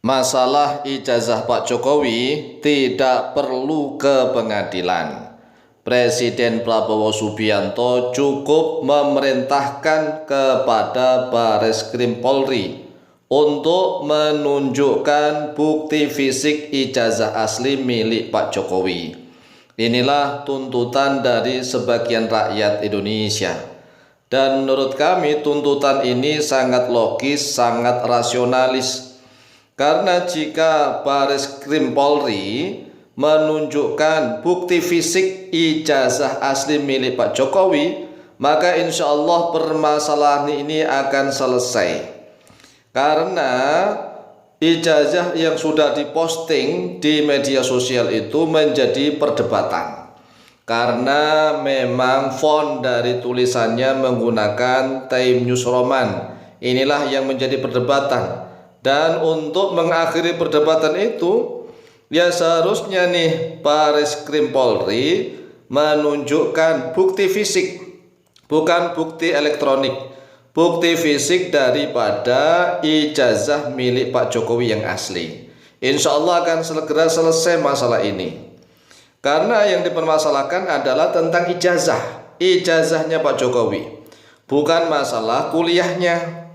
Masalah ijazah Pak Jokowi tidak perlu ke pengadilan. Presiden Prabowo Subianto cukup memerintahkan kepada Bareskrim Polri untuk menunjukkan bukti fisik ijazah asli milik Pak Jokowi. Inilah tuntutan dari sebagian rakyat Indonesia. Dan menurut kami tuntutan ini sangat logis, sangat rasionalis. Karena jika Bareskrim Polri menunjukkan bukti fisik ijazah asli milik Pak Jokowi, maka insya Allah permasalahan ini akan selesai. Karena ijazah yang sudah diposting di media sosial itu menjadi perdebatan. Karena memang font dari tulisannya menggunakan Time News Roman. Inilah yang menjadi perdebatan. Dan untuk mengakhiri perdebatan itu, ya seharusnya nih Bareskrim Polri menunjukkan bukti fisik, bukan bukti elektronik, bukti fisik daripada ijazah milik Pak Jokowi yang asli. Insya Allah akan segera selesai masalah ini. Karena yang dipermasalahkan adalah tentang ijazahnya Pak Jokowi, bukan masalah kuliahnya.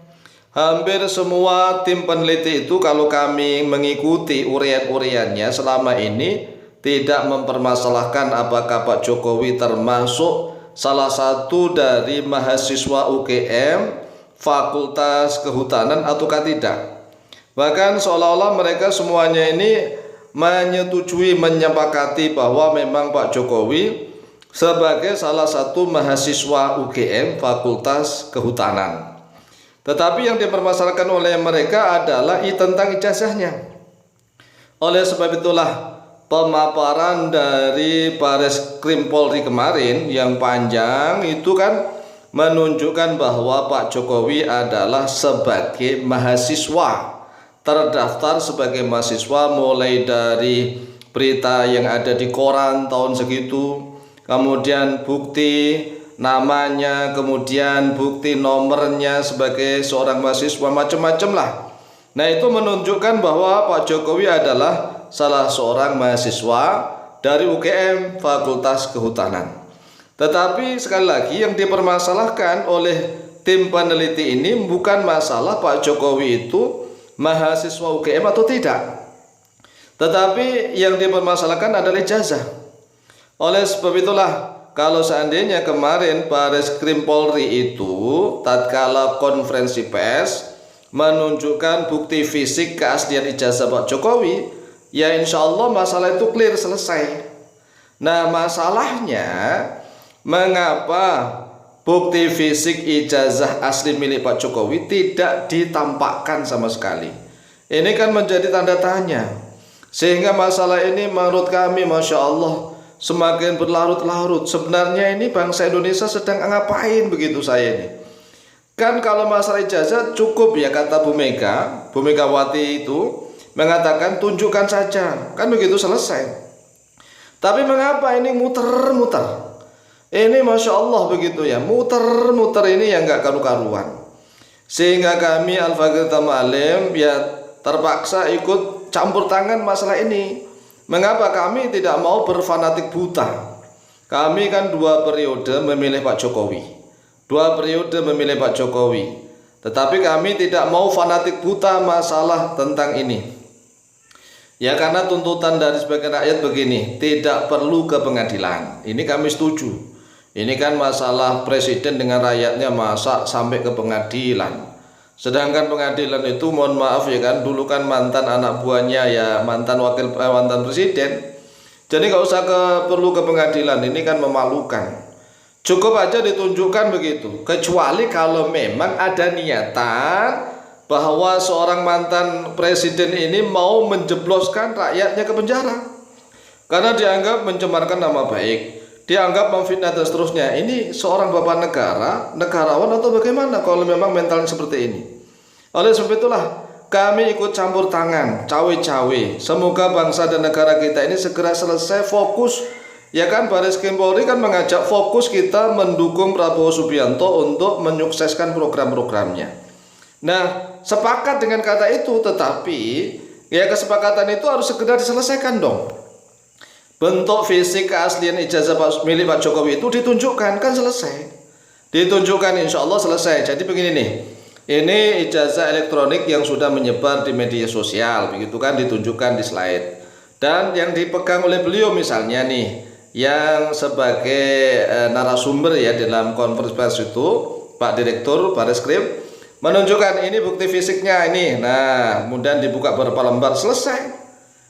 Hampir semua tim peneliti itu kalau kami mengikuti urian-uriannya selama ini tidak mempermasalahkan apakah Pak Jokowi termasuk salah satu dari mahasiswa UGM Fakultas Kehutanan ataukah tidak. Bahkan seolah-olah mereka semuanya ini menyetujui, menyepakati bahwa memang Pak Jokowi sebagai salah satu mahasiswa UGM Fakultas Kehutanan. Tetapi yang dipermasalahkan oleh mereka adalah tentang ijazahnya. Oleh sebab itulah pemaparan dari Bareskrim Polri kemarin yang panjang itu kan menunjukkan bahwa Pak Jokowi adalah sebagai mahasiswa, terdaftar sebagai mahasiswa mulai dari berita yang ada di koran tahun segitu, kemudian bukti namanya, kemudian bukti nomornya sebagai seorang mahasiswa, macam-macam lah. Nah, itu menunjukkan bahwa Pak Jokowi adalah salah seorang mahasiswa dari UGM Fakultas Kehutanan. Tetapi sekali lagi yang dipermasalahkan oleh tim peneliti ini bukan masalah Pak Jokowi itu mahasiswa UGM atau tidak, tetapi yang dipermasalahkan adalah ijazah. Oleh sebab itulah kalau seandainya kemarin Bareskrim Polri itu tatkala konferensi pers menunjukkan bukti fisik keaslian ijazah Pak Jokowi, ya insya Allah masalah itu clear, selesai. Nah, masalahnya mengapa bukti fisik ijazah asli milik Pak Jokowi tidak ditampakkan sama sekali? Ini kan menjadi tanda tanya. Sehingga masalah ini menurut kami Masya Allah semakin berlarut-larut. Sebenarnya ini bangsa Indonesia sedang ngapain begitu saya ini? Kan kalau masalah ijazah cukup ya, kata Bu Megawati itu mengatakan tunjukkan saja, kan begitu selesai. Tapi mengapa ini muter-muter? Ini Masya Allah begitu ya, muter-muter ini yang gak karu-karuan. Sehingga kami Al-Faqih Tamalim ya terpaksa ikut campur tangan masalah ini. Mengapa kami tidak mau berfanatik buta? Kami kan 2 periode memilih Pak Jokowi, 2 periode memilih Pak Jokowi. Tetapi kami tidak mau fanatik buta masalah tentang ini. Ya karena tuntutan dari sebagian rakyat begini, tidak perlu ke pengadilan. Ini kami setuju. Ini kan masalah presiden dengan rakyatnya, masa sampai ke pengadilan. Sedangkan pengadilan itu mohon maaf ya kan, dulu kan mantan anak buahnya ya mantan presiden. Jadi nggak usah perlu ke pengadilan, ini kan memalukan. Cukup aja ditunjukkan begitu. Kecuali kalau memang ada niatan bahwa seorang mantan presiden ini mau menjebloskan rakyatnya ke penjara karena dianggap mencemarkan nama baik, dianggap memfitnah dan seterusnya. Ini seorang bapak negara, negarawan atau bagaimana kalau memang mentalnya seperti ini? Oleh sebab itulah kami ikut campur tangan, cawe-cawe. Semoga bangsa dan negara kita ini segera selesai, fokus. Ya kan, Bareskrim Polri kan mengajak fokus kita mendukung Prabowo Subianto untuk menyukseskan program-programnya. Nah, sepakat dengan kata itu, tetapi Ya kesepakatan itu harus segera diselesaikan dong. Bentuk fisik keaslian ijazah milik Pak Jokowi itu ditunjukkan, kan selesai. Ditunjukkan insya Allah selesai. Jadi begini nih, ini ijazah elektronik yang sudah menyebar di media sosial, begitu kan, ditunjukkan di slide. Dan yang dipegang oleh beliau misalnya nih, yang sebagai narasumber ya dalam konferensi pers itu, Pak Direktur Bareskrim menunjukkan ini bukti fisiknya ini. Nah, kemudian dibuka beberapa lembar, selesai.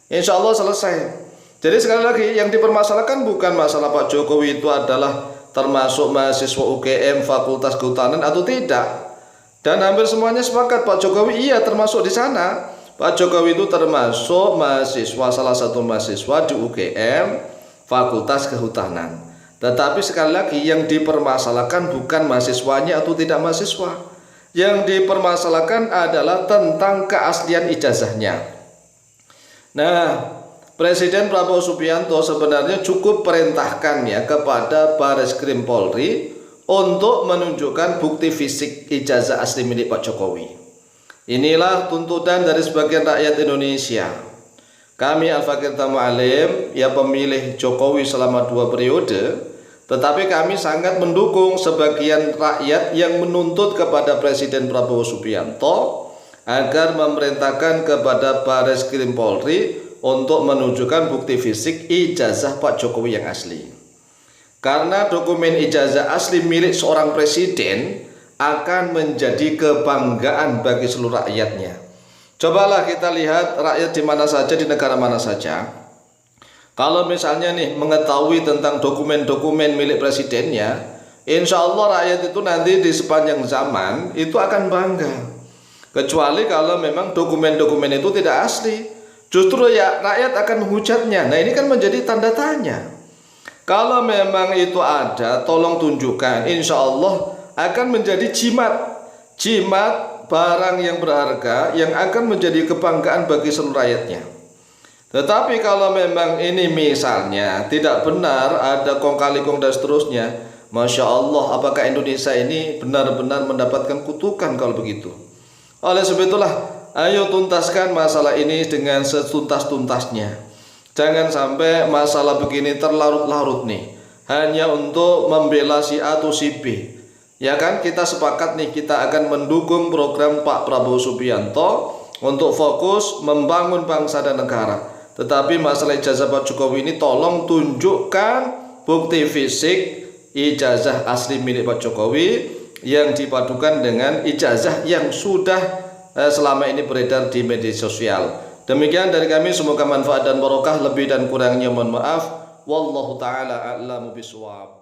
Insya Allah selesai. Jadi sekali lagi yang dipermasalahkan bukan masalah Pak Jokowi itu adalah termasuk mahasiswa UGM Fakultas Kehutanan atau tidak. Dan hampir semuanya sepakat Pak Jokowi iya termasuk di sana. Pak Jokowi itu termasuk mahasiswa, salah satu mahasiswa di UGM Fakultas Kehutanan. Tetapi sekali lagi yang dipermasalahkan bukan mahasiswanya atau tidak mahasiswa. Yang dipermasalahkan adalah tentang keaslian ijazahnya. Nah, Presiden Prabowo Subianto sebenarnya cukup perintahkan ya kepada Bareskrim Polri untuk menunjukkan bukti fisik ijazah asli milik Pak Jokowi. Inilah tuntutan dari sebagian rakyat Indonesia. Kami Al-Fakir Tamu'alim ya pemilih Jokowi selama 2 periode, tetapi kami sangat mendukung sebagian rakyat yang menuntut kepada Presiden Prabowo Subianto agar memerintahkan kepada Bareskrim Polri untuk menunjukkan bukti fisik ijazah Pak Jokowi yang asli. Karena dokumen ijazah asli milik seorang presiden akan menjadi kebanggaan bagi seluruh rakyatnya. Cobalah kita lihat rakyat di mana saja, di negara mana saja. Kalau misalnya nih mengetahui tentang dokumen-dokumen milik presidennya, insya Allah rakyat itu nanti di sepanjang zaman itu akan bangga. Kecuali kalau memang dokumen-dokumen itu tidak asli. Justru ya rakyat akan menghujatnya. Nah ini kan menjadi tanda tanya. Kalau memang itu ada, tolong tunjukkan. Insya Allah akan menjadi jimat barang yang berharga yang akan menjadi kebanggaan bagi seluruh rakyatnya. Tetapi kalau memang ini misalnya tidak benar, ada kong kali kong dan seterusnya, Masya Allah, apakah Indonesia ini benar-benar mendapatkan kutukan kalau begitu? Oleh sebab itulah, ayo tuntaskan masalah ini dengan setuntas-tuntasnya. Jangan sampai masalah begini terlarut-larut nih, hanya untuk membela si A atau si B. Ya kan, kita sepakat nih, kita akan mendukung program Pak Prabowo Subianto untuk fokus membangun bangsa dan negara. Tetapi masalah ijazah Pak Jokowi ini tolong tunjukkan bukti fisik ijazah asli milik Pak Jokowi yang dipadukan dengan ijazah yang sudah selama ini beredar di media sosial. Demikian dari kami, semoga manfaat dan barokah, lebih dan kurangnya mohon maaf. Wallahu taala a'lamu bishawab.